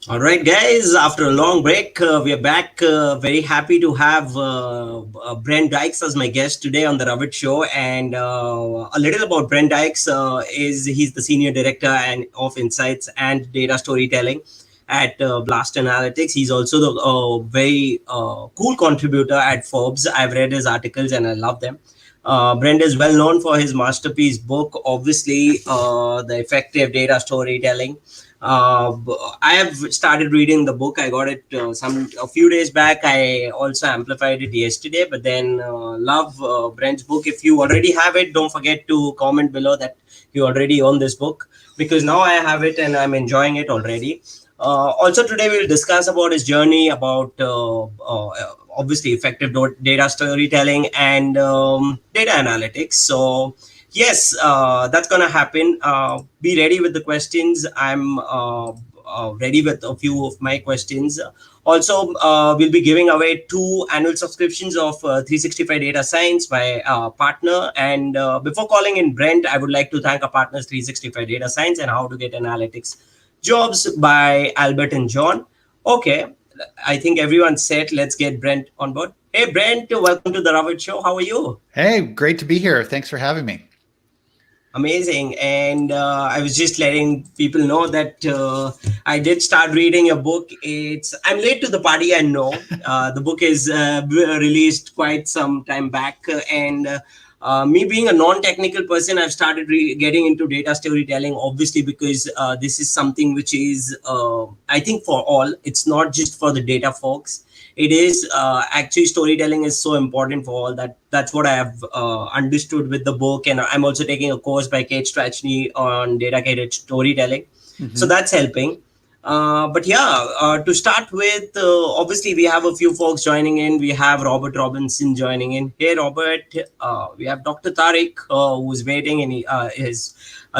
All right, guys, after a long break, we are back. Very happy to have Brent Dykes as my guest today on the Ravit Show. And a little about Brent Dykes is he's the Senior Director of Insights and Data Storytelling at Blast Analytics. He's also the very cool contributor at Forbes. I've read his articles and I love them. Brent is well known for his masterpiece book, obviously, The Effective Data Storytelling. I have started reading the book. I got it a few days back. I also amplified it yesterday, but then love Brent's book. If you already have it, don't forget to comment below that you already own this book, because now I have it and I'm enjoying it already. Also today we'll discuss about his journey, about obviously effective data storytelling and data analytics. So yes, that's going to happen. Be ready with the questions. I'm ready with a few of my questions. Also, we'll be giving away 2 annual subscriptions of 365 Data Science by our partner. And before calling in Brent, I would like to thank our partners 365 Data Science and How to Get Analytics Jobs by Albert and John. Okay, I think everyone's set. Let's get Brent on board. Hey, Brent, welcome to the Ravit Show. How are you? Hey, great to be here. Thanks for having me. Amazing. And I was just letting people know that I did start reading your book. I'm late to the party, I know. The book is released quite some time back. And me being a non-technical person, I've started getting into data storytelling, obviously, because this is something which is, I think, for all. It's not just for the data folks. It is actually, storytelling is so important for all that. That's what I have understood with the book. And I'm also taking a course by Kate Strachny on data-guided storytelling. Mm-hmm. So that's helping. But yeah, to start with, obviously, we have a few folks joining in. We have Robert Robinson joining in. Hey, Robert. We have Dr. Tariq, who's waiting, and he is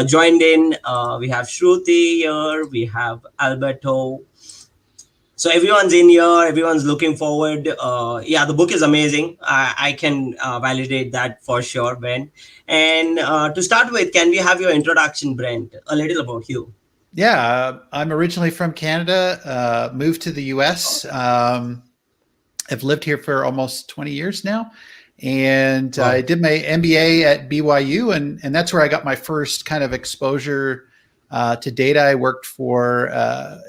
joined in. We have Shruti here. We have Alberto. So everyone's in here. Everyone's looking forward. Yeah, the book is amazing. I can validate that for sure, Brent. And to start with, can we have your introduction, Brent? A little about you. Yeah, I'm originally from Canada, moved to the US. I've lived here for almost 20 years now. And I did my MBA at BYU, and that's where I got my first kind of exposure to data. I worked for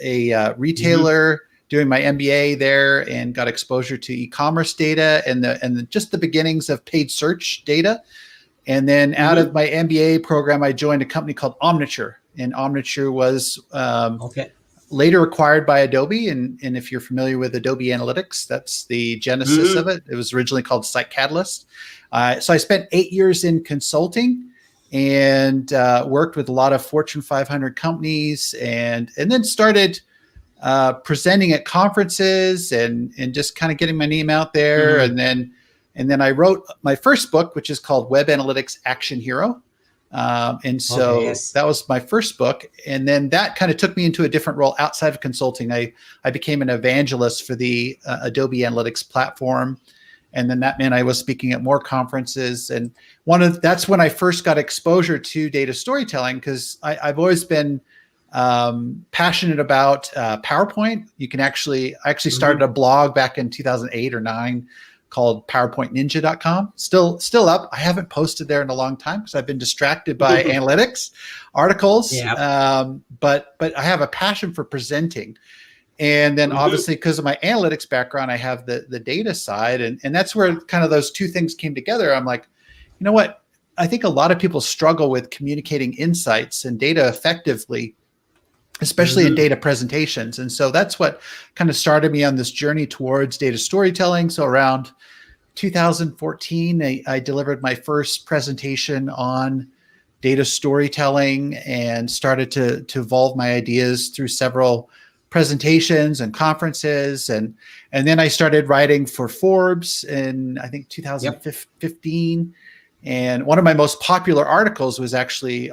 a retailer doing my MBA there, and got exposure to e-commerce data and just the beginnings of paid search data. And then out of my MBA program, I joined a company called Omniture. And Omniture was later acquired by Adobe. And if you're familiar with Adobe Analytics, that's the genesis of it. It was originally called Site Catalyst. So I spent 8 years in consulting and worked with a lot of Fortune 500 companies, and then started presenting at conferences and just kind of getting my name out there. And then I wrote my first book, which is called Web Analytics Action Hero. And so that was my first book. And then that kind of took me into a different role outside of consulting. I became an evangelist for the Adobe Analytics platform. And then that meant I was speaking at more conferences. And that's when I first got exposure to data storytelling, because I've always been passionate about PowerPoint. I actually started a blog back in 2008 or 9 called PowerPointNinja.com. Still up. I haven't posted there in a long time because I've been distracted by analytics articles. But I have a passion for presenting. And then obviously, because of my analytics background, I have the data side. And that's where kind of those two things came together. I'm like, you know what? I think a lot of people struggle with communicating insights and data effectively, especially in data presentations. And so that's what kind of started me on this journey towards data storytelling. So around 2014, I delivered my first presentation on data storytelling and started to evolve my ideas through several presentations and conferences. And then I started writing for Forbes in, I think, 2015. And one of my most popular articles was actually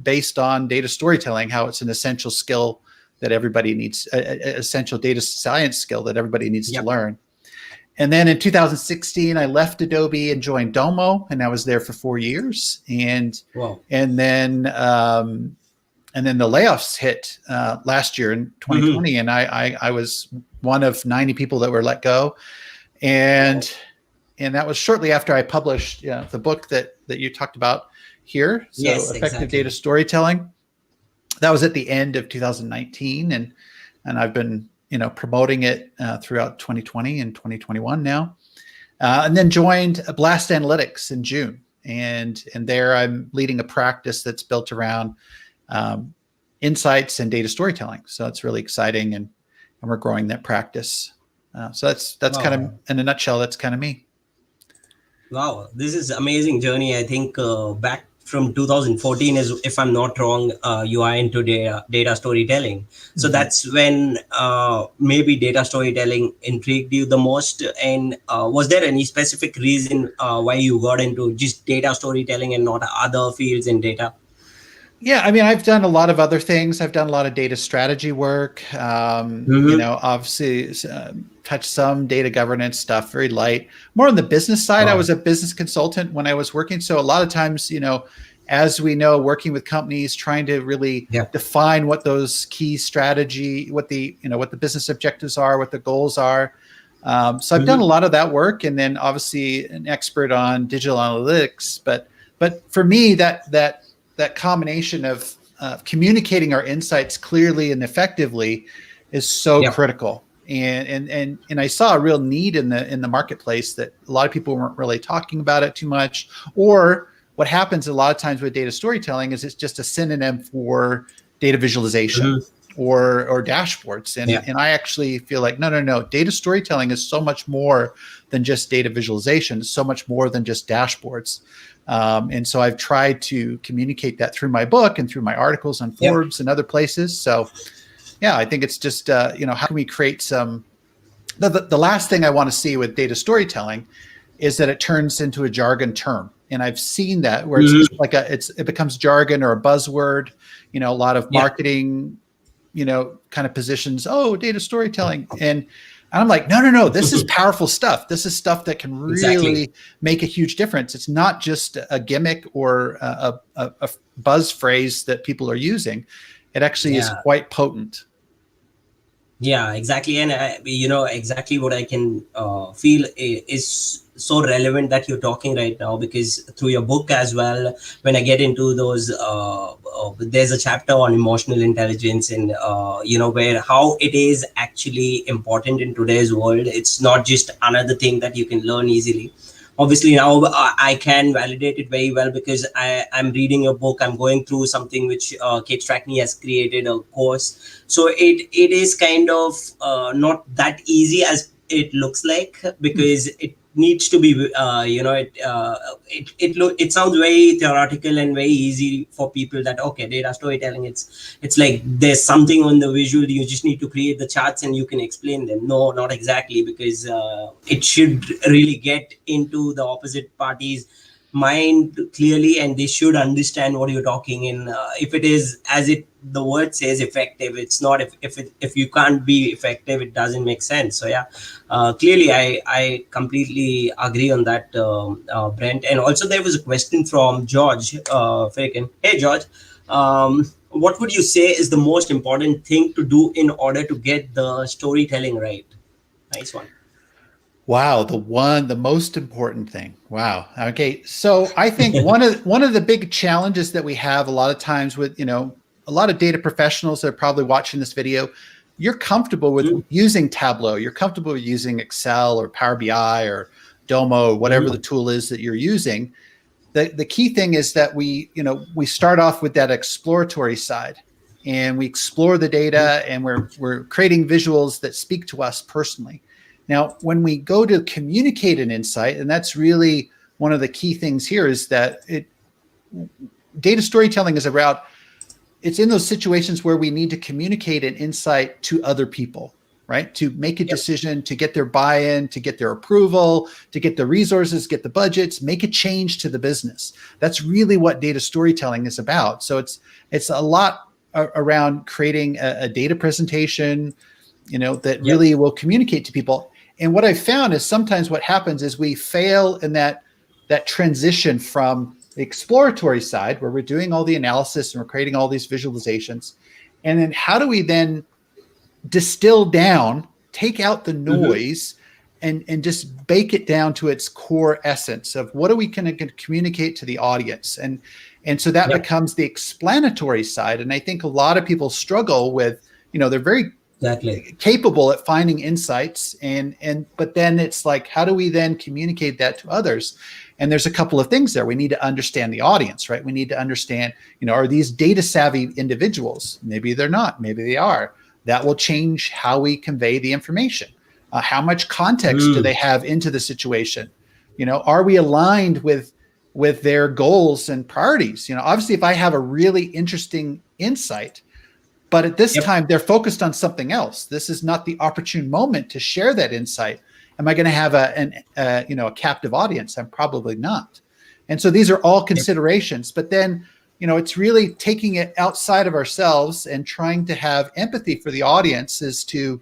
based on data storytelling, how it's an essential skill that everybody needs, essential data science skill that everybody needs to Yep. learn. And then in 2016, I left Adobe and joined Domo, and I was there for 4 years. Wow. And then the layoffs hit last year in 2020, and I was one of 90 people that were let go, and that was shortly after I published the book that you talked about here. So Yes, effective exactly. data storytelling. That was at the end of 2019, and I've been promoting it throughout 2020 and 2021 now, and then joined Blast Analytics in June, and there I'm leading a practice that's built around insights and data storytelling. So it's really exciting, and we're growing that practice. So that's kind of, in a nutshell, that's kind of me. Wow, this is amazing journey. I think back from 2014 is, if I'm not wrong, you are into data storytelling. So that's when maybe data storytelling intrigued you the most. And was there any specific reason why you got into just data storytelling and not other fields in data? Yeah, I mean, I've done a lot of other things. I've done a lot of data strategy work. Obviously, touched some data governance stuff, very light. More on the business side, I was a business consultant when I was working. So a lot of times, as we know, working with companies, trying to really define what those key strategy, what the business objectives are, what the goals are. So I've done a lot of that work, and then obviously an expert on digital analytics. But for me, that combination of communicating our insights clearly and effectively is so critical. And I saw a real need in the marketplace that a lot of people weren't really talking about it too much. Or what happens a lot of times with data storytelling is it's just a synonym for data visualization or dashboards. And I actually feel like, no. Data storytelling is so much more than just data visualization. It's so much more than just dashboards. And so I've tried to communicate that through my book and through my articles on Forbes and other places. So, yeah, I think it's just, how can we create some, the last thing I want to see with data storytelling is that it turns into a jargon term. And I've seen that where it's just like it becomes jargon or a buzzword, a lot of marketing, kind of positions. Oh, data storytelling. And I'm like, no, this is powerful stuff. This is stuff that can really make a huge difference. It's not just a gimmick or a buzz phrase that people are using. It actually is quite potent. Yeah, exactly. And, exactly what I can feel is so relevant that you're talking right now, because through your book as well, when I get into those, there's a chapter on emotional intelligence and, where how it is actually important in today's world. It's not just another thing that you can learn easily. Obviously now I can validate it very well because I'm reading a book. I'm going through something which Kate Strackney has created a course. So it is kind of not that easy as it looks like, because it needs to be it sounds very theoretical and very easy for people that data storytelling, it's like there's something on the visual, you just need to create the charts and you can explain them. No, not exactly, because it should really get into the opposite party's mind clearly, and they should understand what you're talking in. If it is as the word says effective, it's not. If you can't be effective, it doesn't make sense. So clearly I completely agree on that, Brent. And also there was a question from George Fagan. Hey George, what would you say is the most important thing to do in order to get the storytelling right? Nice one. Wow, the most important thing. Wow. Okay, so I think one of the big challenges that we have a lot of times with a lot of data professionals that are probably watching this video, you're comfortable with using Tableau, you're comfortable with using Excel or Power BI or Domo, or whatever the tool is that you're using. The key thing is that we start off with that exploratory side, and we explore the data, and we're creating visuals that speak to us personally. Now, when we go to communicate an insight, and that's really one of the key things here, is that data storytelling is about, it's in those situations where we need to communicate an insight to other people, right? To make a decision, to get their buy-in, to get their approval, to get the resources, get the budgets, make a change to the business. That's really what data storytelling is about. So it's a lot around creating a data presentation, that really will communicate to people. And what I've found is sometimes what happens is we fail in that transition from the exploratory side, where we're doing all the analysis and we're creating all these visualizations. And then how do we then distill down, take out the noise, and just bake it down to its core essence of what are we going to communicate to the audience? And so that becomes the explanatory side. And I think a lot of people struggle with, they're very capable at finding insights, but then it's like, how do we then communicate that to others? And there's a couple of things there. We need to understand the audience, right? We need to understand, are these data savvy individuals? Maybe they're not, maybe they are. That will change how we convey the information. How much context do they have into the situation? Are we aligned with their goals and priorities? Obviously, if I have a really interesting insight, but at this time they're focused on something else, this is not the opportune moment to share that insight. Am I going to have a captive audience? I'm probably not. And so these are all considerations. But then, it's really taking it outside of ourselves and trying to have empathy for the audience as to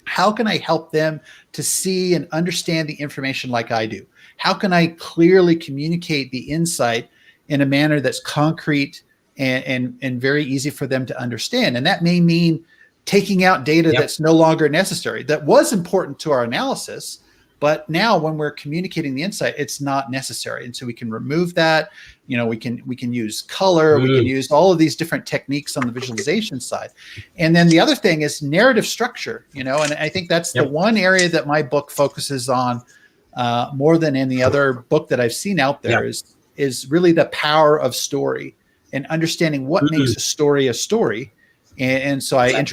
how can I help them to see and understand the information like I do? How can I clearly communicate the insight in a manner that's concrete and very easy for them to understand? And that may mean taking out data that's no longer necessary, that was important to our analysis, but now when we're communicating the insight, it's not necessary. And so we can remove that. We can use color, we can use all of these different techniques on the visualization side. And then the other thing is narrative structure, and I think that's the one area that my book focuses on more than any other book that I've seen out there is really the power of story and understanding what makes a story a story. And so I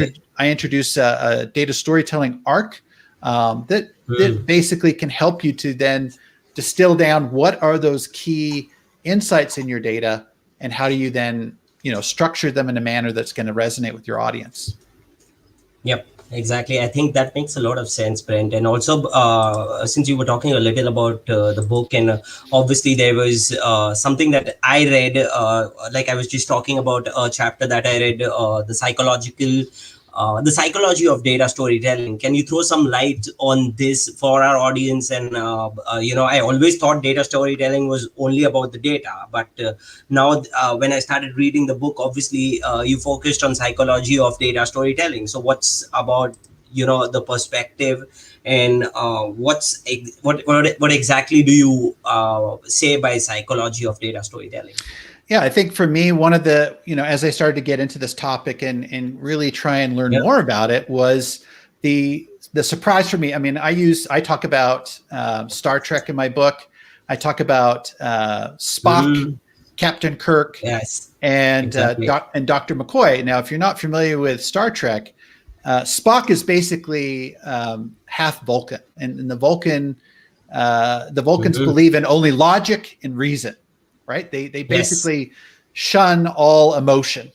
introduce a data storytelling arc that basically can help you to then distill down what are those key insights in your data and how do you then structure them in a manner that's going to resonate with your audience. Yep, exactly. I think that makes a lot of sense, Brent. And also, since you were talking a little about the book, and obviously there was something that I read, like I was just talking about a chapter that I read, the psychology of data storytelling. Can you throw some light on this for our audience? And I always thought data storytelling was only about the data, but now when I started reading the book, obviously you focused on psychology of data storytelling. So what's about the perspective, and what exactly do you say by psychology of data storytelling? Yeah, I think for me, one of the, as I started to get into this topic and really try and learn more about it, was the surprise for me. I mean, I talk about Star Trek in my book. I talk about Spock, Captain Kirk, and Dr. McCoy. Now, if you're not familiar with Star Trek, Spock is basically half Vulcan, and the Vulcans believe in only logic and reason. Right? They basically shun all emotion.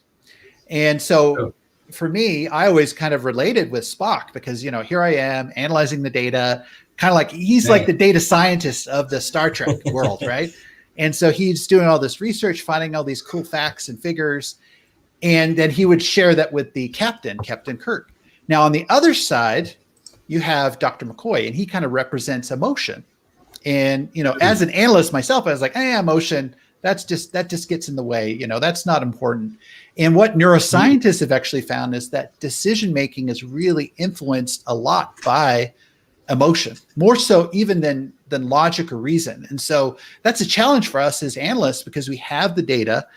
And so for me, I always kind of related with Spock because, here I am analyzing the data, kind of like he's like the data scientist of the Star Trek world, right? And so he's doing all this research, finding all these cool facts and figures. And then he would share that with the Captain Kirk. Now, on the other side, you have Dr. McCoy, and he kind of represents emotion. And, as an analyst myself, I was like, emotion, that just gets in the way. That's not important. And what neuroscientists have actually found is that decision-making is really influenced a lot by emotion, more so even than logic or reason. And so that's a challenge for us as analysts because we have the data,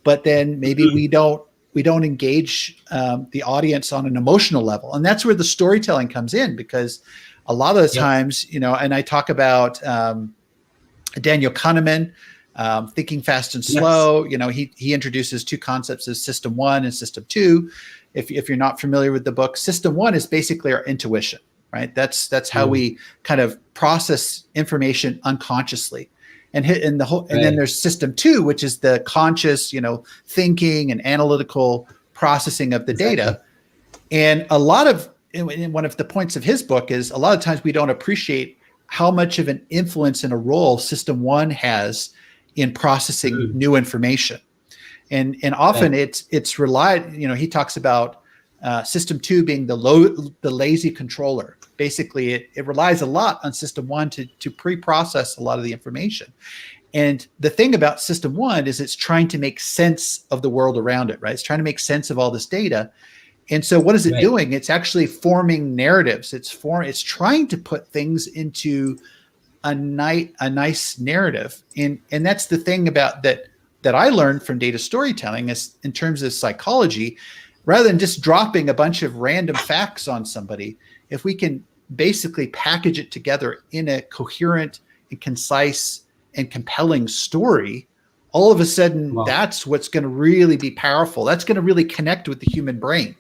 but then maybe we don't engage the audience on an emotional level. And that's where the storytelling comes in, because a lot of the times, and I talk about Daniel Kahneman, Thinking Fast and Slow. He introduces two concepts as System 1 and System 2. If you're not familiar with the book, System 1 is basically our intuition, right? That's how we kind of process information unconsciously. And then there's System 2, which is the conscious, thinking and analytical processing of the data. And one of the points of his book is a lot of times we don't appreciate how much of an influence and a role System 1 has in processing new information. and often Right. it's relied. He talks about system 2 being the lazy controller. Basically, it relies a lot on system 1 to pre-process a lot of the information. And the thing about system 1 is it's trying to make sense of the world around it, right? It's trying to make sense of all this data. And so what is it Right. doing? It's actually forming narratives. It's trying to put things into a nice narrative. And that's the thing about that I learned from data storytelling is in terms of psychology, rather than just dropping a bunch of random facts on somebody, if we can basically package it together in a coherent and concise and compelling story, all of a sudden Wow. that's what's going to really be powerful. That's going to really connect with the human brain.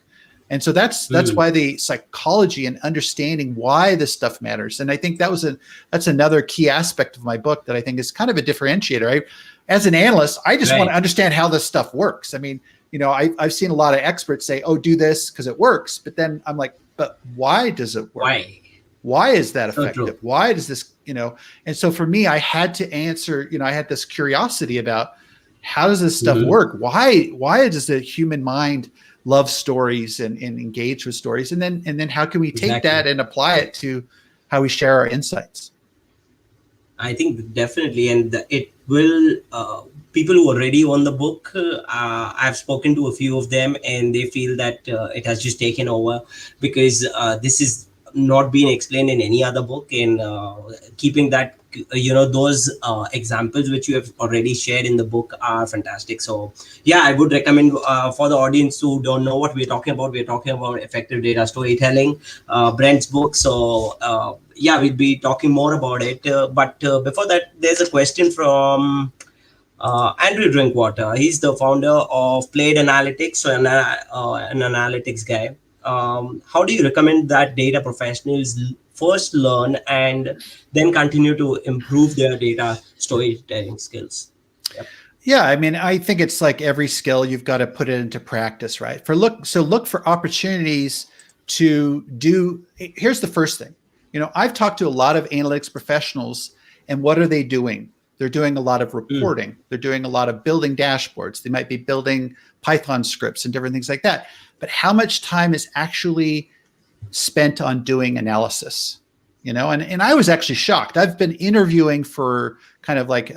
And so that's Mm. why the psychology and understanding why this stuff matters. And I think that's another key aspect of my book that I think is kind of a differentiator. As an analyst, I just want to Right. understand how this stuff works. I mean, I've seen a lot of experts say, "Oh, do this because it works," but then I'm like, "But why does it work? Why? Why is that So true. effective? Why does this?" And so for me, I had to answer. I had this curiosity about how does this stuff Hmm. work? Why does the human mind love stories and engage with stories? And then how can we take that Exactly. and apply it to how we share our insights? I think definitely, and it will. People who already own the book, I've spoken to a few of them, and they feel that it has just taken over because this is not being explained in any other book. And keeping that, those examples which you have already shared in the book are fantastic. So yeah, I would recommend for the audience who don't know what we're talking about. We're talking about effective data storytelling, Brent's book. So yeah, we'll be talking more about it. But before that, there's a question from Andrew Drinkwater. He's the founder of Played Analytics, so an analytics guy. How do you recommend that data professionals first learn and then continue to improve their data storytelling skills? Yep. Yeah, I mean, I think it's like every skill, you've got to put it into practice, right? Look for opportunities to do. Here's the first thing. I've talked to a lot of analytics professionals, and what are they doing? They're doing a lot of Mm, reporting. They're doing a lot of building dashboards. They might be building Python scripts and different things like that. But how much time is actually spent on doing analysis? And I was actually shocked. I've been interviewing for kind of like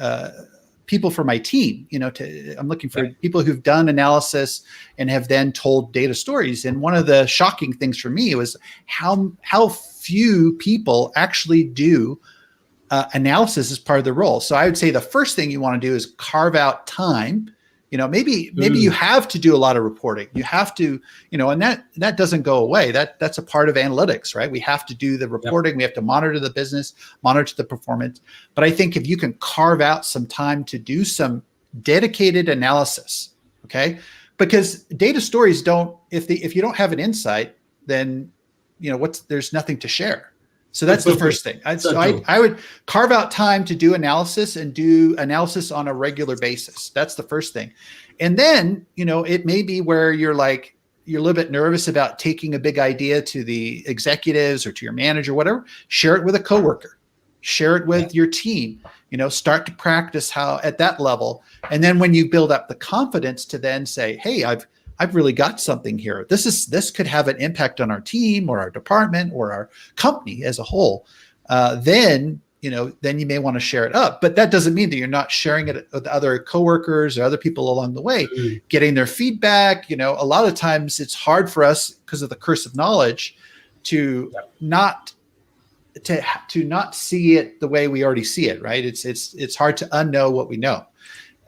people for my team. I'm looking for right. people who've done analysis and have then told data stories. And one of the shocking things for me was how few people actually do analysis as part of the role. So I would say the first thing you want to do is carve out time. Maybe you Mm, have to do a lot of reporting. You have to, and that doesn't go away. That's a part of analytics, right? We have to do the yep. reporting. We have to monitor the business, monitor the performance. But I think if you can carve out some time to do some dedicated analysis, okay, because data stories don't. If you don't have an insight, then there's nothing to share. So that's the first thing. So So true. I would carve out time to do analysis and do analysis on a regular basis. That's the first thing. And then, it may be where you're a little bit nervous about taking a big idea to the executives or to your manager, whatever. Share it with a coworker, share it Yeah. with your team, start to practice how at that level. And then when you build up the confidence to then say, hey, I've really got something here. This could have an impact on our team or our department or our company as a whole. Then you may want to share it up. But that doesn't mean that you're not sharing it with other coworkers or other people along the way, Mm, getting their feedback. A lot of times it's hard for us because of the curse of knowledge to yep. not to not see it the way we already see it. Right? It's hard to unknow what we know.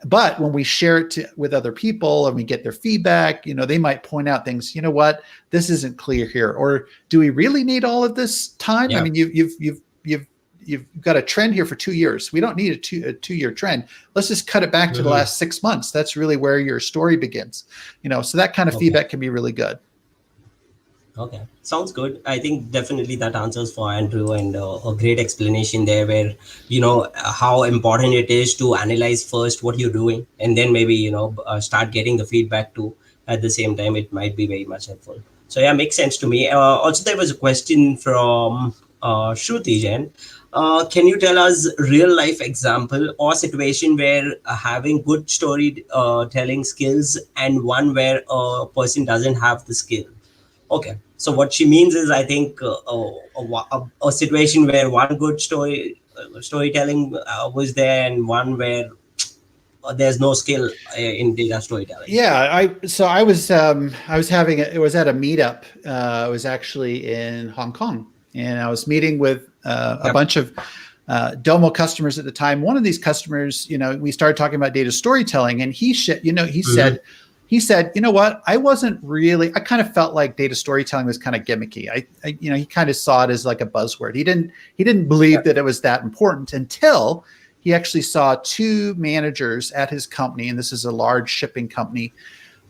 But when we share it with other people and we get their feedback, they might point out things. You know what? This isn't clear here. Or do we really need all of this time? I Yeah. mean, you've got a trend here for 2 years. We don't need a 2 year trend. Let's just cut it back to the Hmm. last 6 months. That's really where your story begins. So that kind of Okay. feedback can be really good. Okay, sounds good. I think definitely that answers for Andrew, and a great explanation there where, how important it is to analyze first what you're doing and then maybe, start getting the feedback too at the same time. It might be very much helpful. So yeah, makes sense to me. Also, there was a question from Shruti Jain, can you tell us real life example or situation where having good story telling skills and one where a person doesn't have the skill? Okay, so what she means is, I think a situation where one good storytelling was there, and one where there's no skill in data storytelling. Yeah, I was having it was at a meetup. I was actually in Hong Kong, and I was meeting with a Yep. bunch of Domo customers at the time. One of these customers, we started talking about data storytelling, and Hmm. he said, you know what, I kind of felt like data storytelling was kind of gimmicky. He kind of saw it as like a buzzword. He didn't believe Yep. that it was that important until he actually saw two managers at his company, and this is a large shipping company.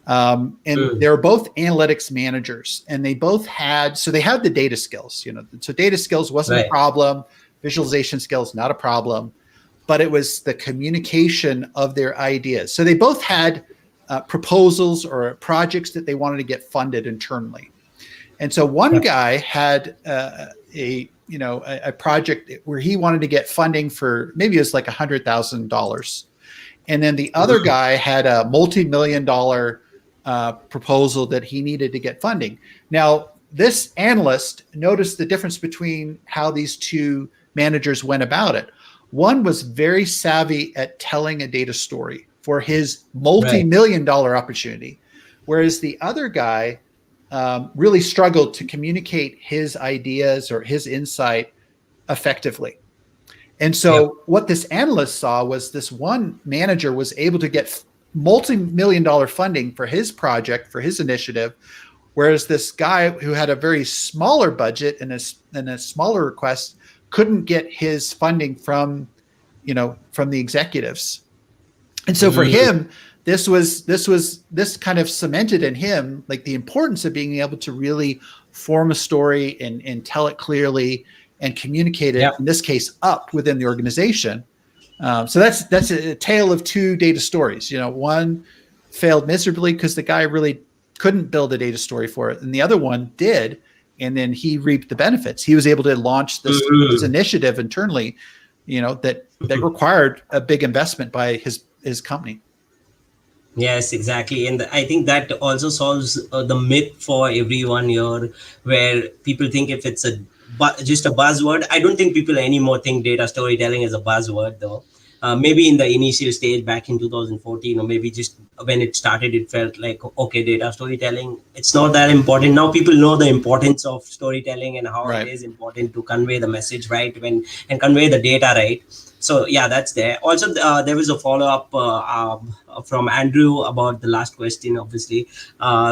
And Mm. they were both analytics managers, and they had the data skills, so data skills wasn't a Right. problem. Visualization skills, not a problem, but it was the communication of their ideas. So they both had proposals or projects that they wanted to get funded internally. And so one Yep. guy had a project where he wanted to get funding for maybe it was like $100,000, and then the other Mhm. guy had a multi-million-dollar proposal that he needed to get funding. Now, this analyst noticed the difference between how these two managers went about it. One was very savvy at telling a data story for his Right. multi-million-dollar opportunity, whereas the other guy really struggled to communicate his ideas or his insight effectively. And Yep. so what this analyst saw was this one manager was able to get multi-million-dollar funding for his project, for his initiative, whereas this guy who had a very smaller budget and a smaller request couldn't get his funding from the executives. And so for Hmm. him, this kind of cemented in him like the importance of being able to really form a story and tell it clearly and communicate it, Yep. in this case, up within the organization. So that's a tale of two data stories. One failed miserably because the guy really couldn't build a data story for it, and the other one did, and then he reaped the benefits. He was able to launch this Hmm. initiative internally, that required a big investment by his company. Yes, exactly. And I think that also solves the myth for everyone here, where people think if it's just a buzzword. I don't think people anymore think data storytelling is a buzzword, though. Maybe in the initial stage back in 2014, or maybe just when it started, it felt like, okay, data storytelling, it's not that important. Now people know the importance of storytelling and how it Right. is important to convey the message right and convey the data right. So yeah, that's there. Also, there was a follow up from Andrew about the last question, obviously.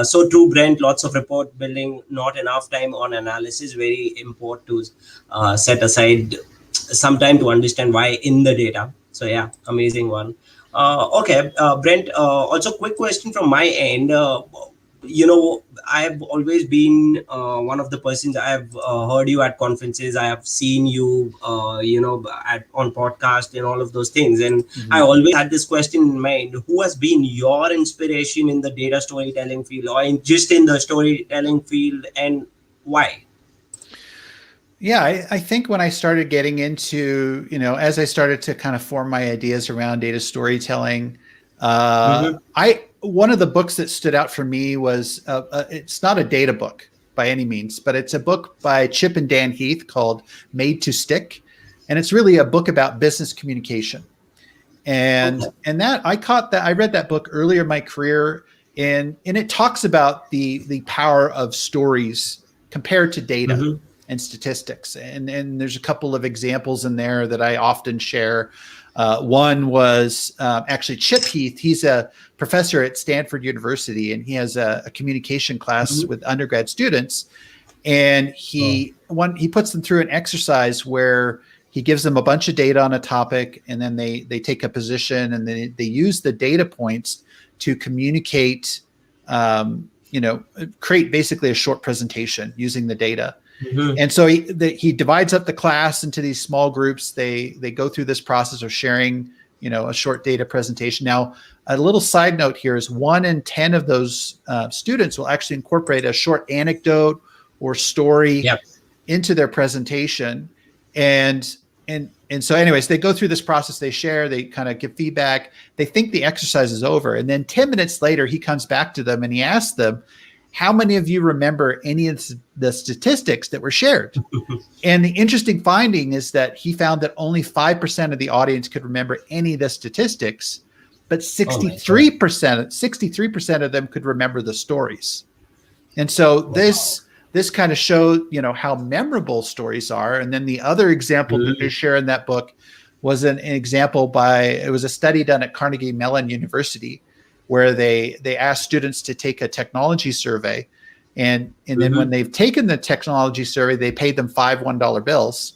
So true, Brent. Lots of report building, not enough time on analysis. Very important to set aside some time to understand why in the data. So yeah, amazing one. Okay, Brent. Also, quick question from my end. I've always been one of the persons. I've heard you at conferences. I have seen you, on podcast and all of those things. And I Mhm. always had this question in mind: who has been your inspiration in the data storytelling field, or just in the storytelling field, and why? Yeah, I think when I started getting into, as I started to kind of form my ideas around data storytelling, Mm-hmm. I one of the books that stood out for me was it's not a data book by any means, but it's a book by Chip and Dan Heath called Made to Stick, and it's really a book about business communication. Okay. And that I read that book earlier in my career, and it talks about the power of stories compared to data Mm-hmm. and statistics. And there's a couple of examples in there that I often share. One was actually Chip Heath. He's a professor at Stanford University, and he has a communication class Mm-hmm. with undergrad students. And Oh. he puts them through an exercise where he gives them a bunch of data on a topic, and then they take a position, and they use the data points to communicate, create basically a short presentation using the data. Mm-hmm. And so he divides up the class into these small groups. They go through this process of sharing, a short data presentation. Now, a little side note here is 1 in 10 of those students will actually incorporate a short anecdote or story Yep. into their presentation. And so anyways, they go through this process, they share, they kind of give feedback, they think the exercise is over. And then 10 minutes later, he comes back to them and he asks them, how many of you remember any of the statistics that were shared? And the interesting finding is that he found that only 5% of the audience could remember any of the statistics, but 63% of them could remember the stories. And so this kind of showed, how memorable stories are. And then the other example that they share in that book was an example it was a study done at Carnegie Mellon University, where they asked students to take a technology survey. And then when they've taken the technology survey, they paid them 5 $1 bills.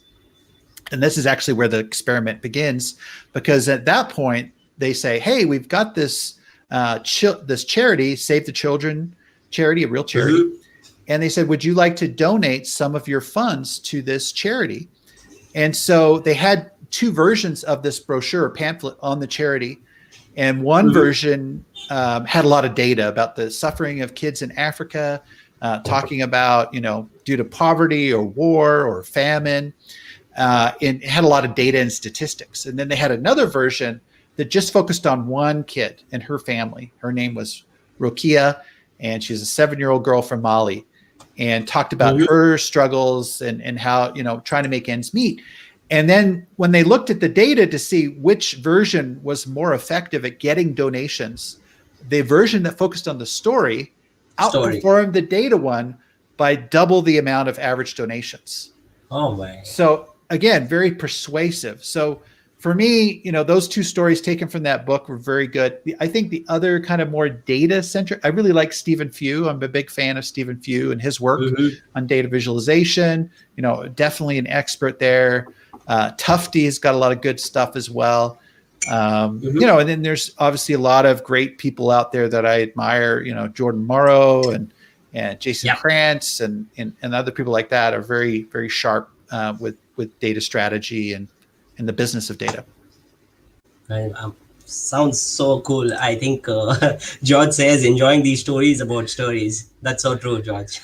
And this is actually where the experiment begins, because at that point they say, hey, we've got this charity, Save the Children charity, a real charity. And they said, would you like to donate some of your funds to this charity? And so they had 2 versions of this brochure pamphlet on the charity. And one version had a lot of data about the suffering of kids in Africa, talking about, due to poverty or war or famine. And it had a lot of data and statistics. And then they had another version that just focused on one kid and her family. Her name was Rokia, and she's a 7-year-old girl from Mali, and talked about her struggles and how, trying to make ends meet. And then when they looked at the data to see which version was more effective at getting donations, the version that focused on the story outperformed the data one by double the amount of average donations. Oh, my. So again, very persuasive. So for me, those 2 stories taken from that book were very good. I think the other kind of more data centric, I really like Stephen Few. I'm a big fan of Stephen Few and his work on data visualization. Definitely an expert there. Tufte's got a lot of good stuff as well. And then there's obviously a lot of great people out there that I admire. Jordan Morrow and Jason Krantz and other people like that are very, very sharp with data strategy and the business of data. Sounds so cool. I think George says enjoying these stories about stories. That's so true, George.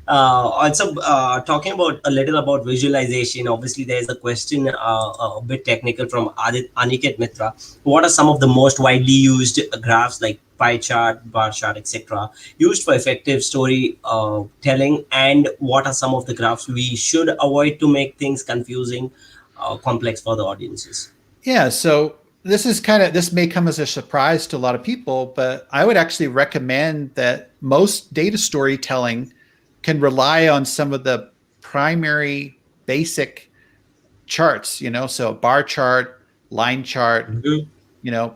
Also, talking about a little about visualization, obviously there's a question a bit technical from Aniket Mitra. What are some of the most widely used graphs like pie chart, bar chart, etc., used for effective story telling, and what are some of the graphs we should avoid to make things confusing, complex for the audiences? Yeah, so this may come as a surprise to a lot of people, but I would actually recommend that most data storytelling can rely on some of the primary basic charts, so a bar chart, line chart,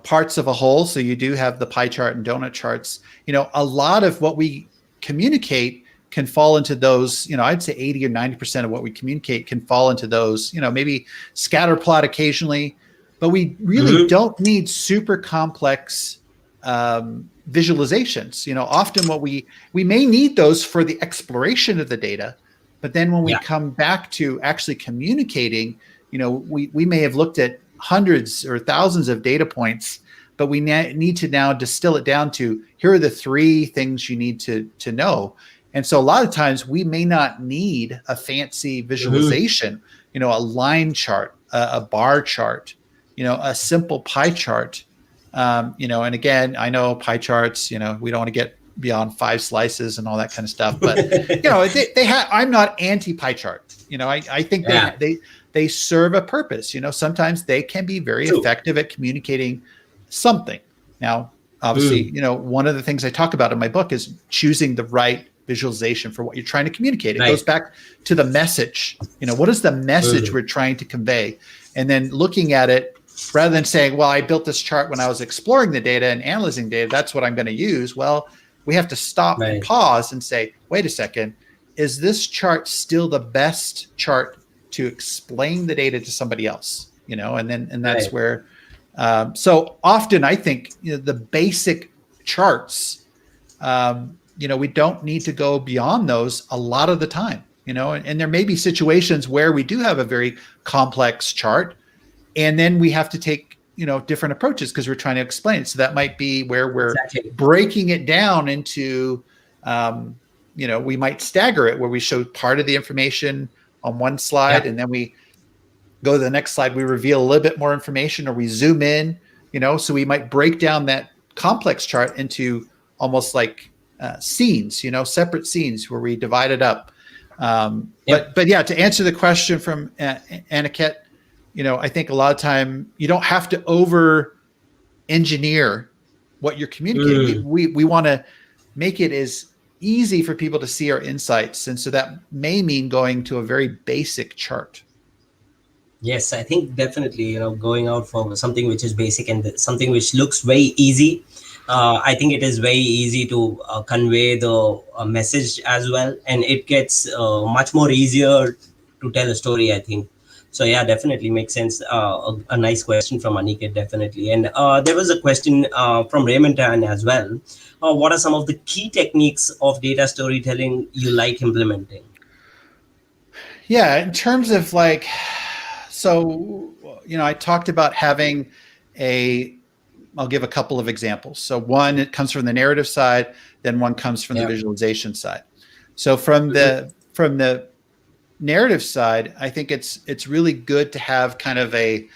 parts of a whole. So you do have the pie chart and donut charts. A lot of what we communicate can fall into those, I'd say 80 or 90% of what we communicate can fall into those, maybe scatter plot occasionally, but we really don't need super complex visualizations. Often what we may need those for the exploration of the data, but then when we come back to actually communicating, we may have looked at hundreds or thousands of data points, but we need to now distill it down to, here are the 3 things you need to know. And so a lot of times we may not need a fancy visualization, a line chart, a bar chart, a simple pie chart. And again, I know pie charts, we don't want to get beyond 5 slices and all that kind of stuff, but I'm not anti pie chart. I think they serve a purpose. Sometimes they can be very effective at communicating something. Now, obviously, one of the things I talk about in my book is choosing the right visualization for what you're trying to communicate. It goes back to the message. What is the message we're trying to convey? And then looking at it, rather than saying, well, I built this chart when I was exploring the data and analyzing data, that's what I'm going to use. Well, we have to stop and pause and say, wait a second, is this chart still the best chart to explain the data to somebody else? And that's where, so often I think, the basic charts, we don't need to go beyond those a lot of the time, and there may be situations where we do have a very complex chart, and then we have to take, different approaches because we're trying to explain it. So that might be where we're breaking it down into, we might stagger it where we show part of the information on one slide, and then we go to the next slide, we reveal a little bit more information, or we zoom in, so we might break down that complex chart into almost like scenes, separate scenes where we divide it up. But yeah, to answer the question from Aniket, I think a lot of time you don't have to over engineer what you're communicating. We want to make it as easy for people to see our insights. And so that may mean going to a very basic chart. Yes, I think definitely, going out for something which is basic and something which looks very easy. I think it is very easy to convey the message as well. And it gets much more easier to tell a story, I think. So yeah, definitely makes sense. A nice question from Aniket, definitely. And there was a question from Raymond Tan as well. What are some of the key techniques of data storytelling you like implementing? Yeah, in terms of like, so, I talked about having I'll give a couple of examples. So one, it comes from the narrative side, then one comes from the visualization side. So from the narrative side, I think it's really good to have kind of a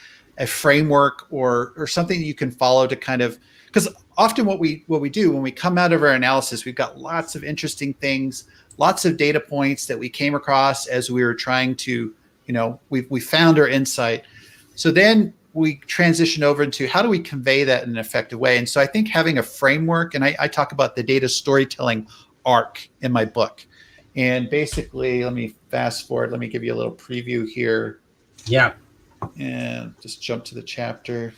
framework or something that you can follow to kind of, because often what we do when we come out of our analysis, we've got lots of interesting things, lots of data points that we came across as we were trying to, we found our insight. So then we transition over into how do we convey that in an effective way? And so I think having a framework, and I talk about the data storytelling arc in my book. And basically, let me fast forward. Let me give you a little preview here. Yeah. And just jump to the chapter.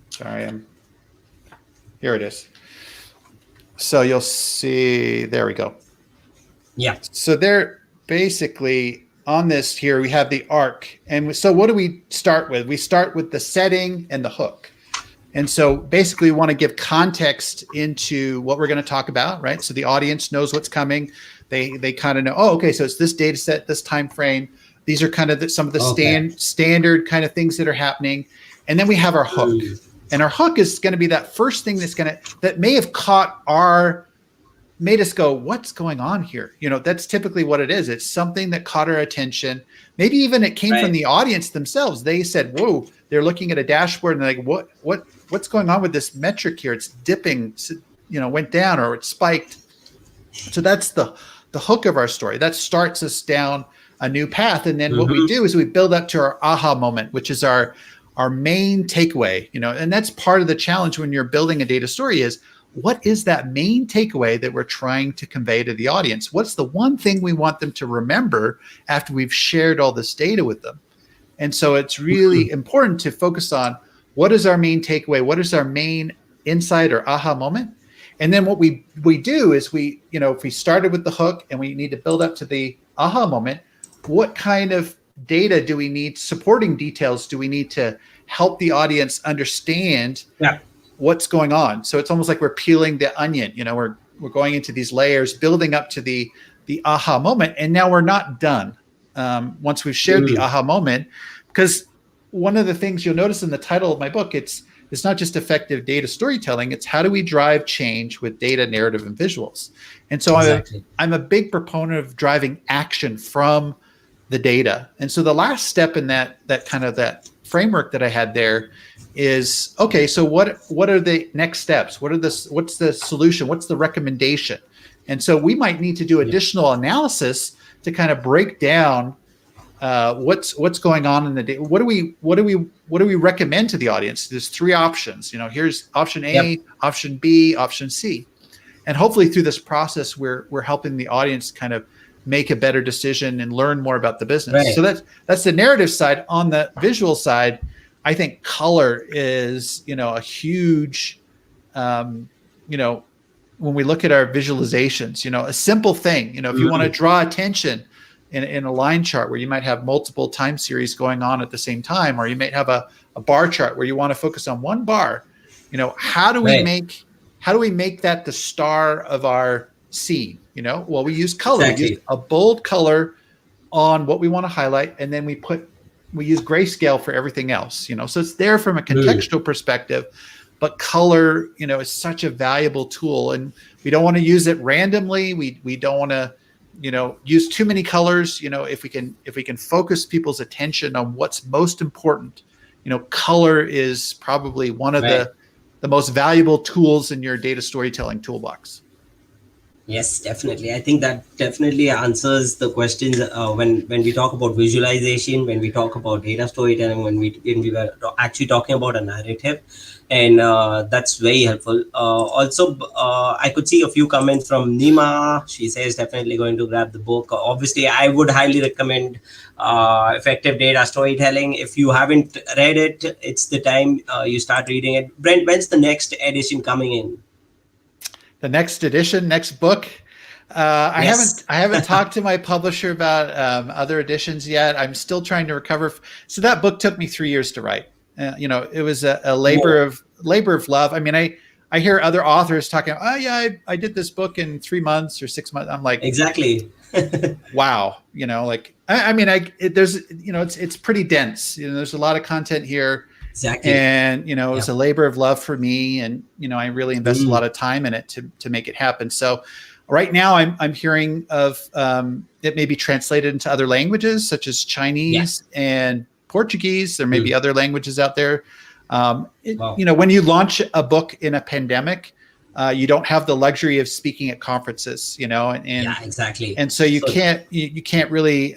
Sorry, here it is. So you'll see, there we go. Yeah. So there basically on this here, we have the arc. And so what do we start with? We start with the setting and the hook. And so basically we want to give context into what we're going to talk about, right? So the audience knows what's coming. They kind of know, oh, okay, so it's this data set, this time frame. These are kind of some of the standard kind of things that are happening. And then we have our hook. And our hook is going to be that first thing that may have made us go, what's going on here? That's typically what it is. It's something that caught our attention. Maybe even it came from the audience themselves. They said, whoa, they're looking at a dashboard and they're like, what's going on with this metric here? It's dipping, went down or it spiked. So that's the hook of our story. That starts us down a new path. And then what we do is we build up to our aha moment, which is our main takeaway, and that's part of the challenge when you're building a data story is, what is that main takeaway that we're trying to convey to the audience? What's the one thing we want them to remember after we've shared all this data with them? And so it's really important to focus on what is our main takeaway? What is our main insight or aha moment? And then what we do is if we started with the hook and we need to build up to the aha moment, what kind of data do we need, supporting details do we need to help the audience understand what's going on? So it's almost like we're peeling the onion. We're going into these layers, building up to the aha moment, and now we're not done once we've shared the aha moment. Because one of the things you'll notice in the title of my book, it's not just effective data storytelling, it's how do we drive change with data, narrative, and visuals. And so I'm a big proponent of driving action from the data. And so the last step in that kind of that framework that I had there is, okay, so what are the next steps? What's the solution? What's the recommendation? And so we might need to do additional analysis to kind of break down what's going on in the data. What do we recommend to the audience? There's three options. Here's option A, option B, option C. And hopefully through this process, we're helping the audience kind of make a better decision and learn more about the business. Right. So that's the narrative side. On the visual side, I think color is, a huge, when we look at our visualizations, a simple thing, if you want to draw attention in a line chart where you might have multiple time series going on at the same time, or you might have a bar chart where you want to focus on one bar, how do we make that the star of our scene? Well, we use color. Exactly. We use a bold color on what we want to highlight, and then we use grayscale for everything else. So it's there from a contextual perspective, but color, is such a valuable tool, and we don't want to use it randomly. We don't want to, use too many colors. If we can focus people's attention on what's most important, color is probably one of Right. the most valuable tools in your data storytelling toolbox. Yes, definitely. I think that definitely answers the questions when we talk about visualization, when we talk about data storytelling, when we were actually talking about a narrative, and that's very helpful. Also, I could see a few comments from Nima. She says definitely going to grab the book. Obviously, I would highly recommend Effective Data Storytelling. If you haven't read it, it's the time you start reading it. Brent, when's the next edition coming in? The next edition, next book. I Yes. haven't talked to my publisher about other editions yet. I'm still trying to recover. So that book took me 3 years to write. It was a Whoa. labor of love. I mean, I hear other authors talking. Oh yeah, I did this book in 3 months or 6 months. I'm like, Exactly. wow. There's it's pretty dense. There's a lot of content here. Exactly. And it Yeah. was a labor of love for me, and I really invested a Mm. lot of time in it to make it happen. So right now I'm hearing of it may be translated into other languages such as Yeah. Chinese and Portuguese. There may be Mm. other languages out there. Wow. When you launch a book in a pandemic, you don't have the luxury of speaking at conferences, Yeah. Exactly. and so you So can't really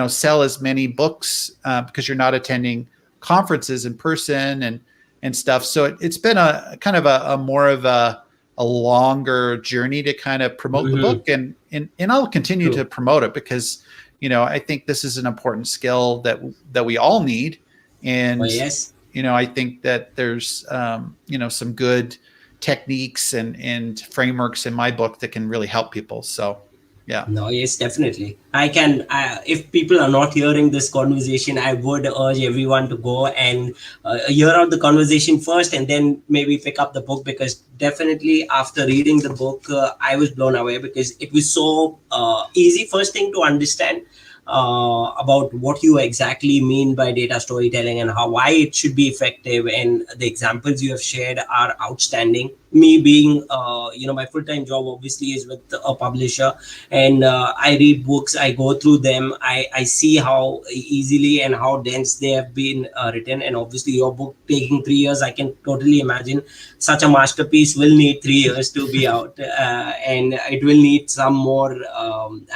sell as many books because you're not attending conferences in person and stuff. So it's been a kind of a more of a longer journey to kind of promote the mhm. book, and I'll continue to True. promote it because I think this is an important skill that we all need. Oh And yes. I think that there's some good techniques and frameworks in my book that can really help people. So yeah. No, yes, definitely. I can. If people are not hearing this conversation, I would urge everyone to go and hear out the conversation first, and then maybe pick up the book, because definitely after reading the book, I was blown away because it was so easy. First thing to understand about what you exactly mean by data storytelling and how why it should be effective, and the examples you have shared are outstanding. Me being, my full-time job obviously is with a publisher, and I read books, I go through them, I see how easily and how dense they have been written. And obviously your book taking 3 years, I can totally imagine such a masterpiece will need 3 years to be out, and it will need some more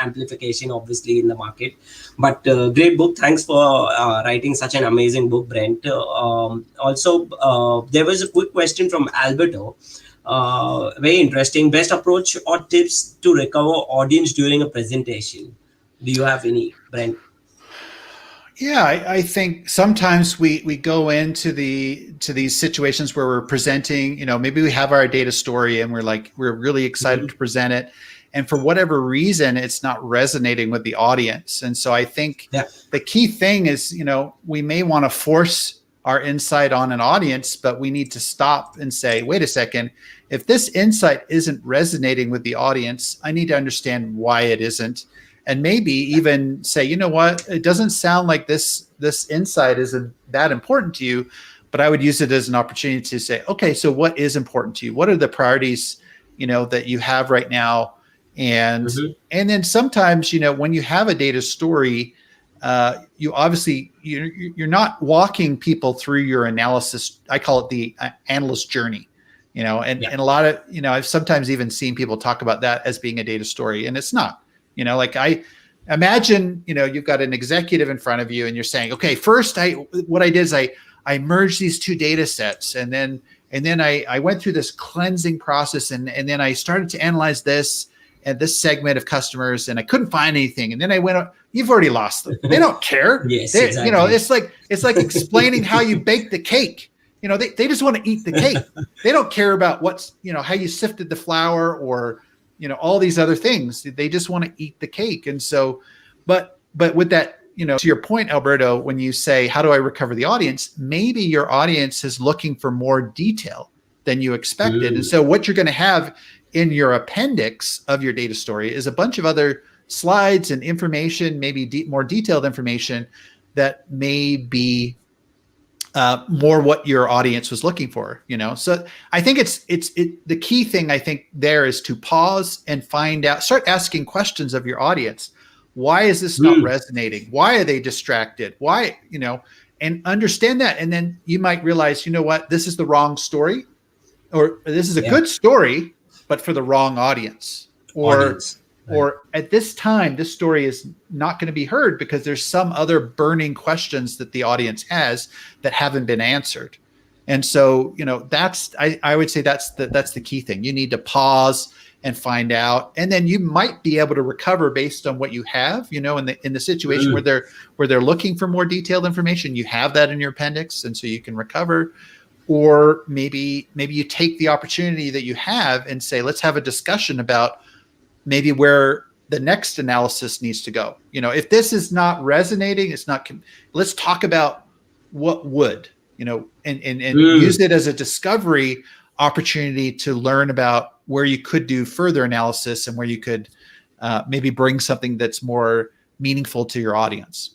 amplification obviously in the market. But great book. Thanks for writing such an amazing book, Brent. Also, there was a quick question from Alberto. Very interesting. Best approach or tips to recover audience during a presentation? Do you have any, Brent? Yeah, I think sometimes we go into these situations where we're presenting, maybe we have our data story and we're really excited Mhm. to present it, and for whatever reason it's not resonating with the audience. And so I think Yeah. the key thing is, we may want to force our insight on an audience, but we need to stop and say, wait a second, if this insight isn't resonating with the audience, I need to understand why it isn't, and maybe even say, you know what, it doesn't sound like this insight isn't that important to you, but I would use it as an opportunity to say, okay, so what is important to you? What are the priorities, that you have right now? And Mhm. and then sometimes, when you have a data story, you obviously you're not walking people through your analysis. I call it the analyst journey. Yeah. And a lot of, I've sometimes even seen people talk about that as being a data story, and it's not. Like I imagine, you've got an executive in front of you and you're saying, okay, first what I did is I merged these two data sets, and then I went through this cleansing process, and then I started to analyze this and this segment of customers, and I couldn't find anything. And then I went, you've already lost them. They don't care. Yes, They, exactly. it's like explaining how you bake the cake. They just want to eat the cake. They don't care about how you sifted the flour or, all these other things. They just want to eat the cake. And so, but with that, to your point, Alberto, when you say, how do I recover the audience? Maybe your audience is looking for more detail than you expected. And Mm. so what you're going to have in your appendix of your data story is a bunch of other slides and information, maybe more detailed information that may be more what your audience was looking for, So I think the key thing I think there is to pause and find out, start asking questions of your audience. Why is this not resonating? Why are they distracted? Why, and understand that. And then you might realize, what, this is the wrong story, or this is a good story, but for the wrong audience. Or at this time, this story is not going to be heard because there's some other burning questions that the audience has that haven't been answered. And so, I would say that's the key thing. You need to pause and find out, and then you might be able to recover based on what you have, in the situation where they're looking for more detailed information. You have that in your appendix, and so you can recover. Or maybe you take the opportunity that you have and say, let's have a discussion about maybe where the next analysis needs to go. If this is not resonating, let's talk about what would, and use it as a discovery opportunity to learn about where you could do further analysis and where you could maybe bring something that's more meaningful to your audience.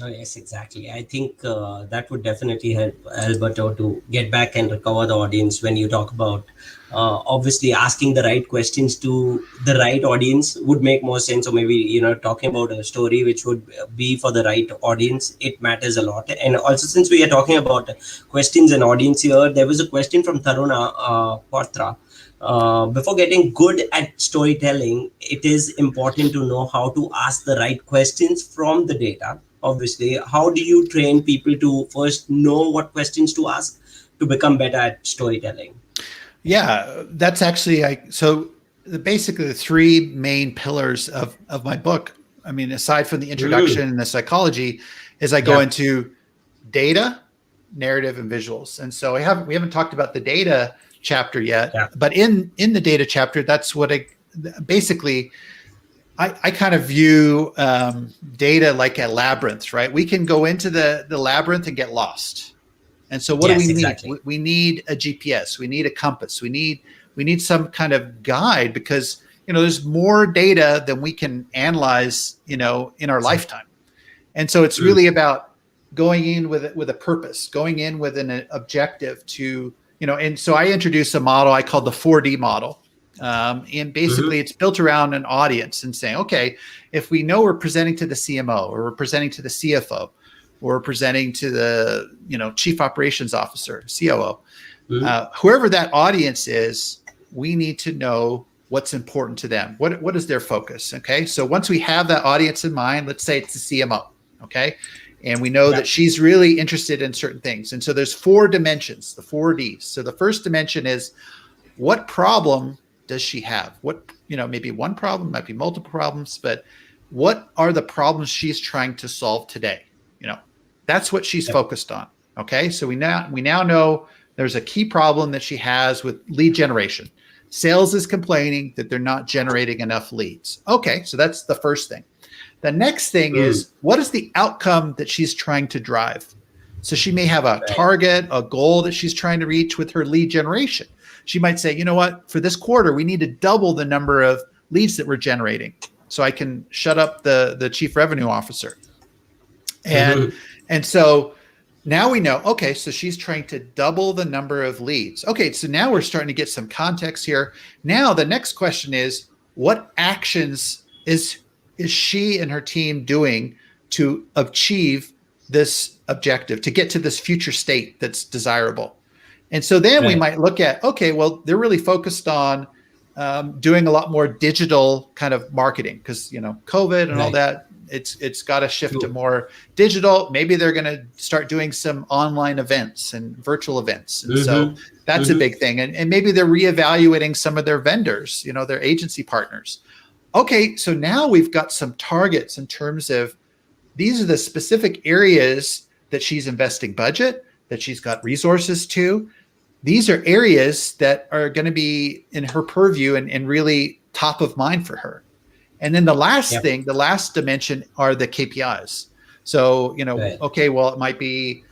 Oh, yes, exactly. I think that would definitely help Alberto to get back and recover the audience when you talk about obviously asking the right questions to the right audience would make more sense. Or maybe, talking about a story which would be for the right audience. It matters a lot. And also, since we are talking about questions and audience here, there was a question from Taruna Portra. Before getting good at storytelling, it is important to know how to ask the right questions from the data. Obviously, how do you train people to first know what questions to ask to become better at storytelling? Yeah, that's actually basically the three main pillars of my book. I mean, aside from the introduction and the psychology, is I go into data, narrative, and visuals. And so we haven't talked about the data chapter yet, but in the data chapter, that's what I kind of view data like a labyrinth, right? We can go into the labyrinth and get lost. And so what do we need? We need a GPS. We need a compass. We need some kind of guide because, there's more data than we can analyze, in our lifetime. And so it's really about going in with a purpose, going in with an objective to, and so I introduced a model I called the 4D model. And basically it's built around an audience and saying, okay, if we know we're presenting to the CMO or we're presenting to the CFO or we're presenting to the, chief operations officer, COO, whoever that audience is, we need to know what's important to them. What is their focus? Okay. So once we have that audience in mind, let's say it's the CMO. Okay. And we know that she's really interested in certain things. And so there's 4 dimensions, the 4Ds. So the first dimension is what problem does she have? What, maybe one problem, might be multiple problems, but what are the problems she's trying to solve today? That's what she's focused on. Okay. So we now know there's a key problem that she has with lead generation. Sales is complaining that they're not generating enough leads. Okay. So that's the first thing. The next thing is, what is the outcome that she's trying to drive? So she may have a target, a goal that she's trying to reach with her lead generation. She might say, for this quarter, we need to double the number of leads that we're generating so I can shut up the chief revenue officer. And so now we know, okay, so she's trying to double the number of leads. Okay, so now we're starting to get some context here. Now the next question is, what actions is she and her team doing to achieve this objective, to get to this future state that's desirable? And so then we might look at, okay, well, they're really focused on doing a lot more digital kind of marketing because, COVID and all that, it's got to shift to more digital. Maybe they're going to start doing some online events and virtual events. And so that's a big thing. And maybe they're reevaluating some of their vendors, their agency partners. Okay, so now we've got some targets in terms of these are the specific areas that she's investing budget, that she's got resources to. These are areas that are going to be in her purview and really top of mind for her. And then the last thing, the last dimension are the KPIs. So, okay, well, it might be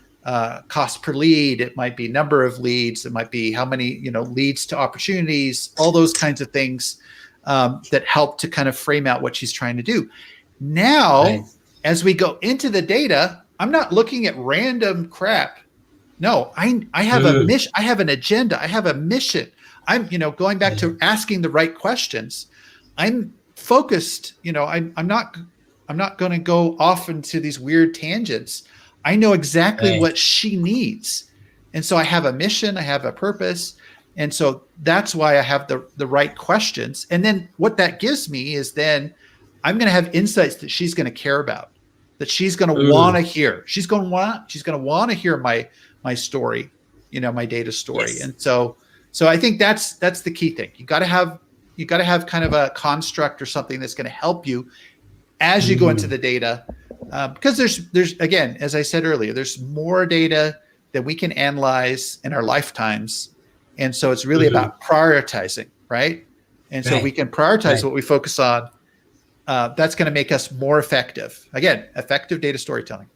cost per lead. It might be number of leads. It might be how many, leads to opportunities, all those kinds of things that help to kind of frame out what she's trying to do. Now, as we go into the data, I'm not looking at random crap. No, I have a Mm. mission. I have an agenda. I have a mission. I'm, going back to asking the right questions. I'm focused. I'm not going to go off into these weird tangents. I know exactly Right. what she needs. And so I have a mission, I have a purpose. And so that's why I have the right questions. And then what that gives me is then I'm going to have insights that she's going to care about, that she's going to want Mm. to hear. She's going to want to hear my story, my data story. Yes. And so I think that's the key thing. You got to have kind of a construct or something that's going to help you as you go into Mm. the data, because there's again, as I said earlier, there's more data that we can analyze in our lifetimes, and so it's really Mm-hmm. about prioritizing, right? And so if we Right. can prioritize Right. what we focus on, that's going to make us more effective. Again, effective data storytelling.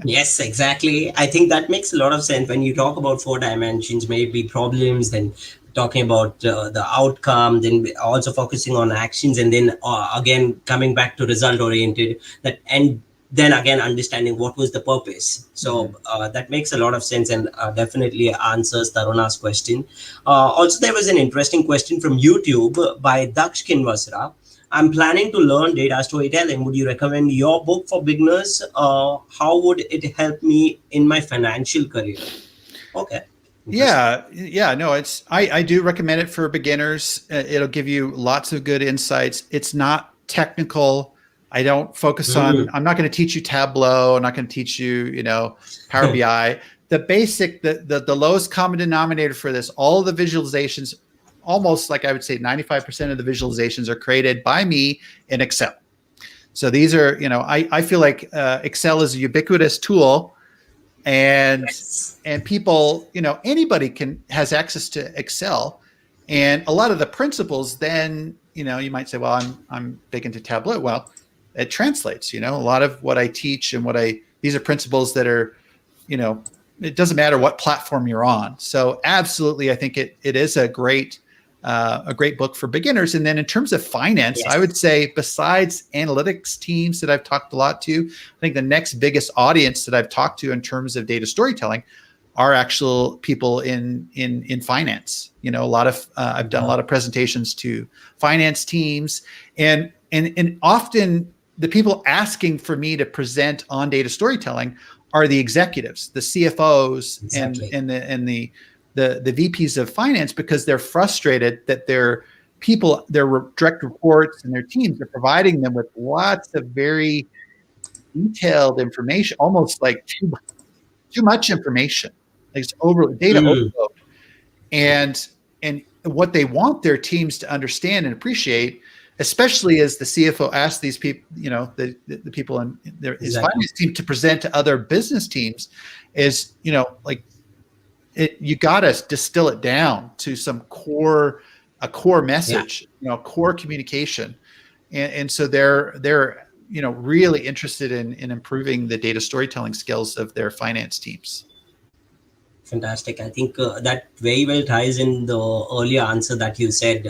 Yes, exactly. I think that makes a lot of sense when you talk about four dimensions, maybe problems, then talking about the outcome, then also focusing on actions, and then again coming back to result oriented. That and then again understanding what was the purpose. So Mhm. that makes a lot of sense and definitely answers Taruna's question. Also, there was an interesting question from YouTube by Daksh Kinvasra. I'm planning to learn data storytelling. Would you recommend your book for beginners? How would it help me in my financial career? Okay, interesting. Yeah, no, I do recommend it for beginners. It'll give you lots of good insights. It's not technical. I don't focus on, Mm. I'm not going to teach you Tableau. I'm not going to teach you, Power BI. The basic, the lowest common denominator for this, all the visualizations, almost like I would say 95% of the visualizations are created by me in Excel. So these are, I feel like Excel is a ubiquitous tool, and Yes. people, anybody has access to Excel, and a lot of the principles then, you might say, well, I'm big into Tableau. Well, it translates. A lot of what I teach and these are principles that are, it doesn't matter what platform you're on. So absolutely, I think it is a great book for beginners. And then in terms of finance, I would Yes. say besides analytics teams that I've talked a lot to, I think the next biggest audience that I've talked to in terms of data storytelling are actual people in finance. A lot of I've done a lot of presentations to finance teams, and often the people asking for me to present on data storytelling are the executives, the CFOs, and Exactly. the VPs of finance, because they're frustrated that their direct reports and their teams are providing them with lots of very detailed information, almost like too much information, like it's data Mm. overload. And what they want their teams to understand and appreciate, especially as the CFO asks these people, the people in his Exactly. finance team to present to other business teams, is like you got to distill it down to a core Yeah. message, core communication, and so they're really interested in improving the data storytelling skills of their finance teams. Fantastic. I think that very well ties in the earlier answer that you said,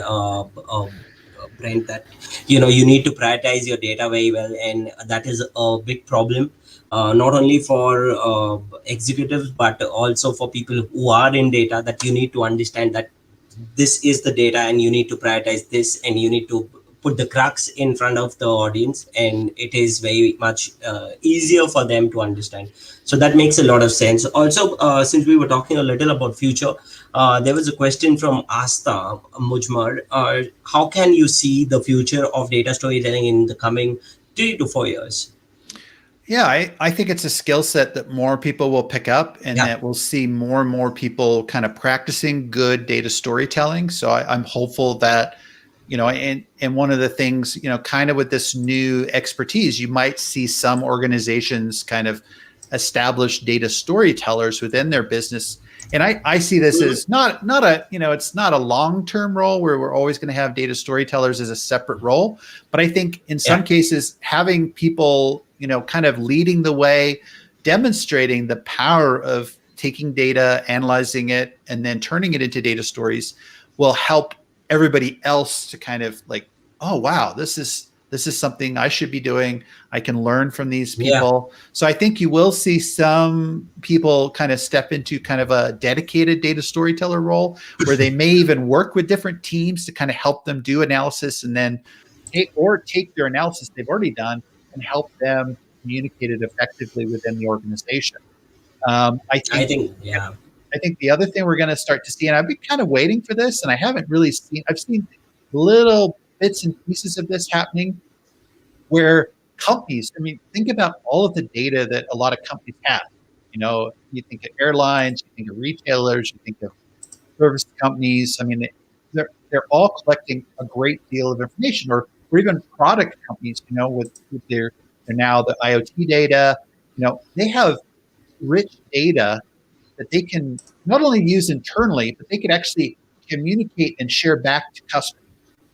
Brent, that you need to prioritize your data very well, and that is a big problem, not only for executives but also for people who are in data. That you need to understand that this is the data, and you need to prioritize this, and you need to put the crux in front of the audience, and it is very much easier for them to understand. So that makes a lot of sense. Also, since we were talking a little about future, there was a question from Asta Mujmar. How can you see the future of data storytelling in the coming 3 to 4 years? Yeah, I think it's a skill set that more people will pick up, and Yeah. that we'll see more and more people kind of practicing good data storytelling. So I'm hopeful that, and one of the things, kind of with this new expertise, you might see some organizations kind of establish data storytellers within their business. And I see this Mhm. as not a, it's not a long-term role where we're always going to have data storytellers as a separate role. But I think in some Yeah. cases, having people, kind of leading the way, demonstrating the power of taking data, analyzing it, and then turning it into data stories will help everybody else to kind of like, oh wow, This is something I should be doing. I can learn from these Yeah. people. So I think you will see some people kind of step into kind of a dedicated data storyteller role where they may even work with different teams to kind of help them do analysis and then take their analysis they've already done and help them communicate it effectively within the organization. I I think think, yeah. I think the other thing we're going to start to see, and I've been kind of waiting for this, and I haven't really seen, I've seen little bits and pieces of this happening where companies, I mean, think about all of the data that a lot of companies have. You know, you think of airlines, you think of retailers, you think of service companies. I mean, they're all collecting a great deal of information, or even product companies, you know, with their now the IoT data, you know, they have rich data that they can not only use internally, but they can actually communicate and share back to customers,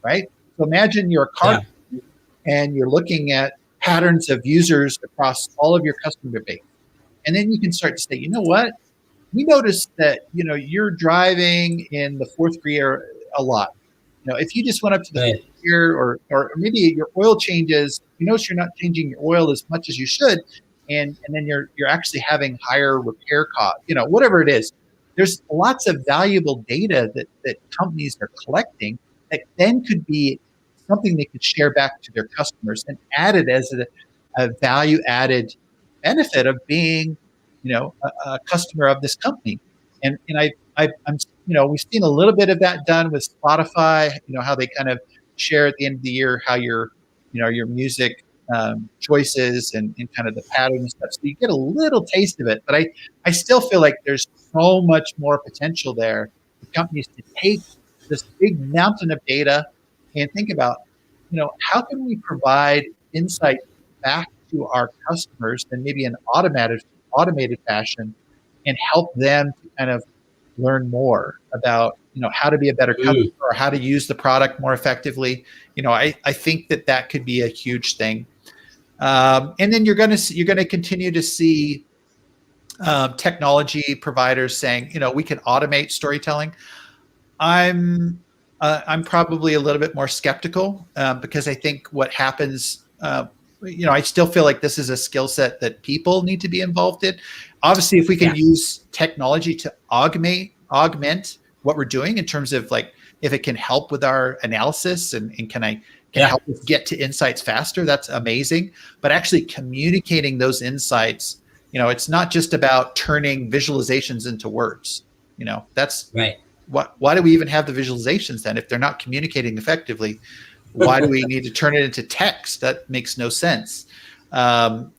right? So imagine you're a car Yeah. and you're looking at patterns of users across all of your customer base. And then you can start to say, you know what? We noticed that, you know, you're driving in the fourth gear a lot. You know, if you just went up to the Right. fifth gear, or maybe your oil changes, you notice you're not changing your oil as much as you should, and then you're actually having higher repair costs, you know, whatever it is. There's lots of valuable data that companies are collecting that then could be something they could share back to their customers and add it as a value added benefit of being, you know, a customer of this company. And I'm, you know, we've seen a little bit of that done with Spotify, you know, how they kind of share at the end of the year how your, you know, your music choices and kind of the pattern and stuff. So you get a little taste of it, but I still feel like there's so much more potential there for companies to take this big mountain of data and think about, you know, how can we provide insight back to our customers in maybe an automated fashion and help them to kind of learn more about, you know, how to be a better customer Mm. or how to use the product more effectively. You know, I think that could be a huge thing. And then you're going to continue to see technology providers saying, you know, we can automate storytelling. I'm probably a little bit more skeptical because I think what happens, you know, I still feel like this is a skill set that people need to be involved in. Obviously, if we can Yeah. use technology to augment what we're doing in terms of like if it can help with our analysis and can Yeah. help us get to insights faster, that's amazing. But actually communicating those insights, you know, it's not just about turning visualizations into words. You know, that's Right. why do we even have the visualizations then if they're not communicating effectively? Why do we need to turn it into text? That makes no sense. You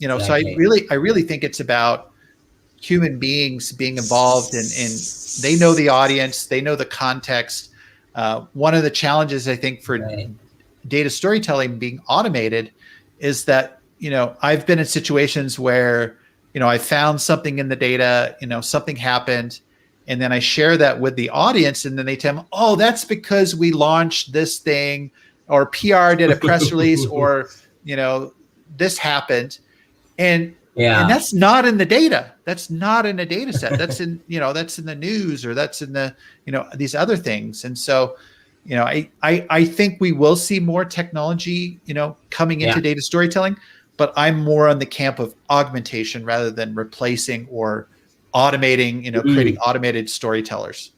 know, so Exactly. I really think it's about human beings being involved and they know the audience, they know the context. One of the challenges I think for Right. data storytelling being automated is that, you know, I've been in situations where, you know, I found something in the data, you know, something happened, and then I share that with the audience, and then they tell me, oh, that's because we launched this thing, or PR did a press release, or, you know, this happened. And Yeah. that's not in the data. That's not in a data set. That's in, you know, that's in the news, or that's in the, you know, these other things. And so, you know, I think we will see more technology, you know, coming into Yeah. data storytelling, but I'm more on the camp of augmentation rather than replacing or automating, you know, creating Mm. automated storytellers.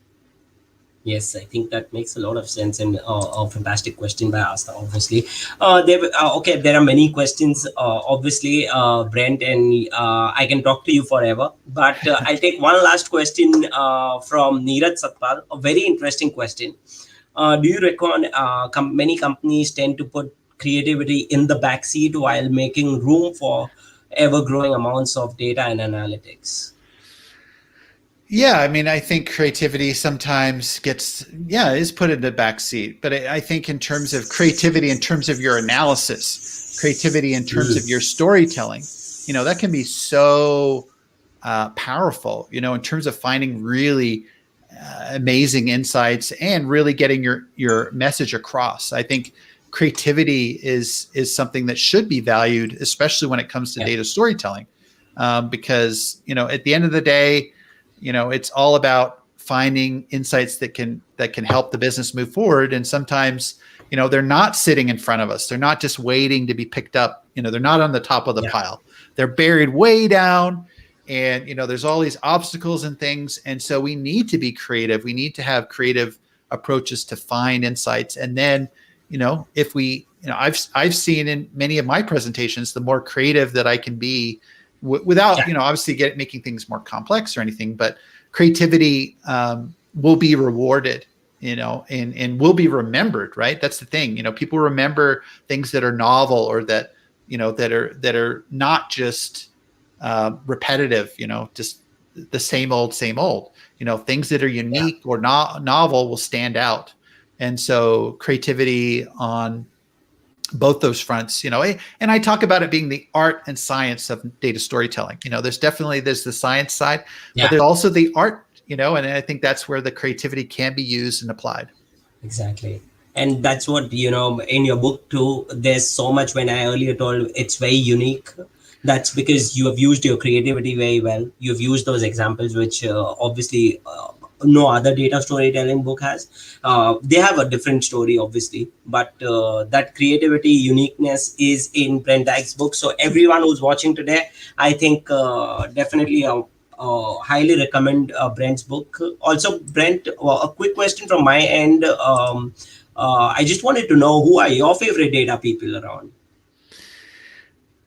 Yes, I think that makes a lot of sense, and a fantastic question by Asta. Obviously, okay. There are many questions. Obviously, Brent, and I can talk to you forever. But I'll take one last question from Neeraj Satpal. A very interesting question. Do you reckon many companies tend to put creativity in the backseat while making room for ever growing amounts of data and analytics? Yeah, I mean, I think creativity sometimes is put in the back seat. But I think in terms of creativity, in terms of your analysis, creativity in terms of your Mm. storytelling, you know, that can be so powerful, you know, in terms of finding really amazing insights and really getting your message across. I think creativity is something that should be valued, especially when it comes to Yeah. data storytelling, because, you know, at the end of the day, you know, it's all about finding insights that can help the business move forward. And sometimes, they're not sitting in front of us. They're not just waiting to be picked up. They're not on the top of the pile. They're buried way down. And, there's all these obstacles and things. And so we need to be creative. We need to have creative approaches to find insights. And then, if we, I've seen in many of my presentations, the more creative that I can be without, obviously making things more complex or anything, but creativity will be rewarded, and will be remembered, right? That's the thing. People remember things that are novel or that, that are not just repetitive, just the same old, things that are unique or novel will stand out. And so creativity on both those fronts, and I talk about it being the art and science of data storytelling. There's the science side, but there's also the art, and I think that's where the creativity can be used and applied. Exactly. And that's what, in your book too, there's so much. When I earlier told it's very unique, that's because you have used your creativity very well. You've used those examples, which obviously no other data storytelling book has. They have a different story, obviously, but that creativity, uniqueness is in Brent Dykes' book. So everyone who's watching today, I think definitely highly recommend Brent's book. Also, Brent, a quick question from my end. I just wanted to know, who are your favorite data people around?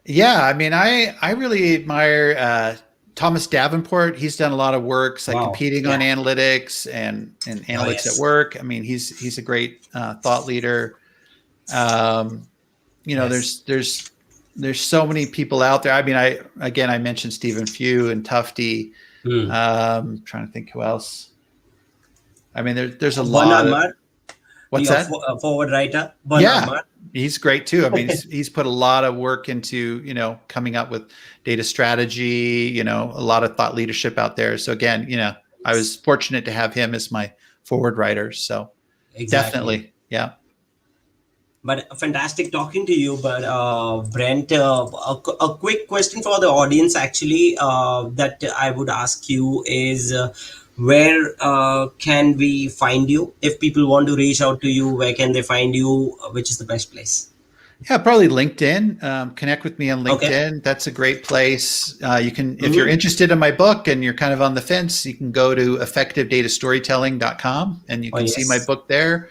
Yeah, I mean, I really admire Thomas Davenport. He's done a lot of work, like competing on analytics and analytics at work. I mean, he's a great thought leader. There's so many people out there. I mean, I mentioned Stephen Few and Tufty. Trying to think who else. I mean, there's a lot of. What's that? Forward writer. He's great too. I mean, he's put a lot of work into, coming up with data strategy, a lot of thought leadership out there. So again, I was fortunate to have him as my forward writer. So definitely. Yeah. But fantastic talking to you. But Brent, a quick question for the audience, actually, that I would ask you is, where can we find you? If people want to reach out to you, where can they find you? Which is the best place? Yeah, probably LinkedIn. Connect with me on LinkedIn. Okay. That's a great place. You can, if you're interested in my book and you're kind of on the fence, you can go to effectivedatastorytelling.com and you can see my book there.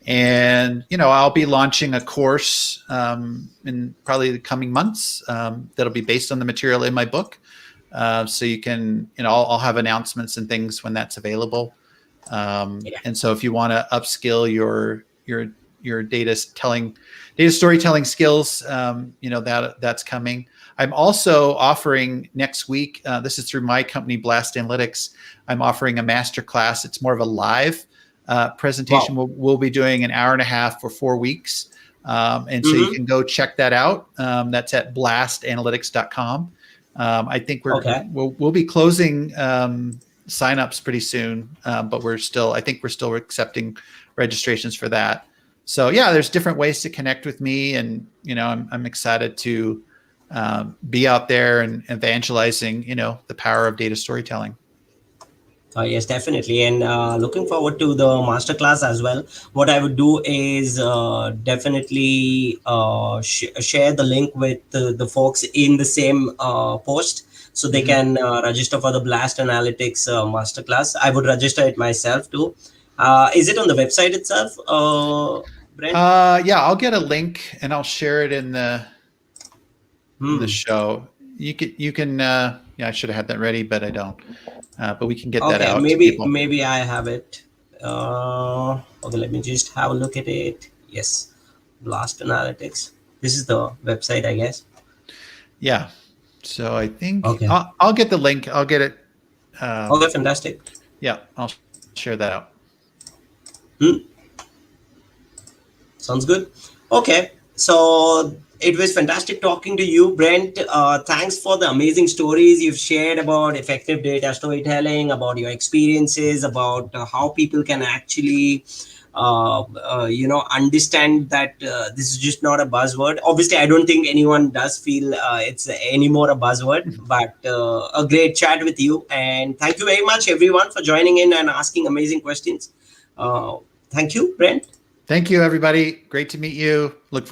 And, I'll be launching a course in probably the coming months that'll be based on the material in my book. So you can, I'll have announcements and things when that's available. And so if you want to upskill your data storytelling skills, that's coming. I'm also offering next week, this is through my company, Blast Analytics. I'm offering a masterclass. It's more of a live presentation. We'll be doing an hour and a half for 4 weeks. And so you can go check that out. That's at blastanalytics.com. I think we'll be closing signups pretty soon, but I think we're still accepting registrations for that. So yeah, there's different ways to connect with me, and I'm excited to be out there and evangelizing the power of data storytelling. Yes, definitely. And looking forward to the masterclass as well. What I would do is definitely share the link with the folks in the same post, so they can register for the Blast Analytics masterclass. I would register it myself too. Is it on the website itself, Brent? Yeah, I'll get a link and I'll share it in the show. You can. Yeah, I should have had that ready, but I don't. But we can get that out. Maybe I have it. Okay, let me just have a look at it. Yes, Blast Analytics. This is the website, I guess. Yeah. So I think I'll get the link. I'll get it. Okay, fantastic. Yeah, I'll share that out. Sounds good. Okay, so it was fantastic talking to you, Brent. Thanks for the amazing stories you've shared about effective data storytelling, about your experiences, about how people can actually understand that this is just not a buzzword. Obviously, I don't think anyone does feel it's anymore a buzzword, but a great chat with you. And thank you very much, everyone, for joining in and asking amazing questions. Thank you, Brent. Thank you, everybody. Great to meet you. Look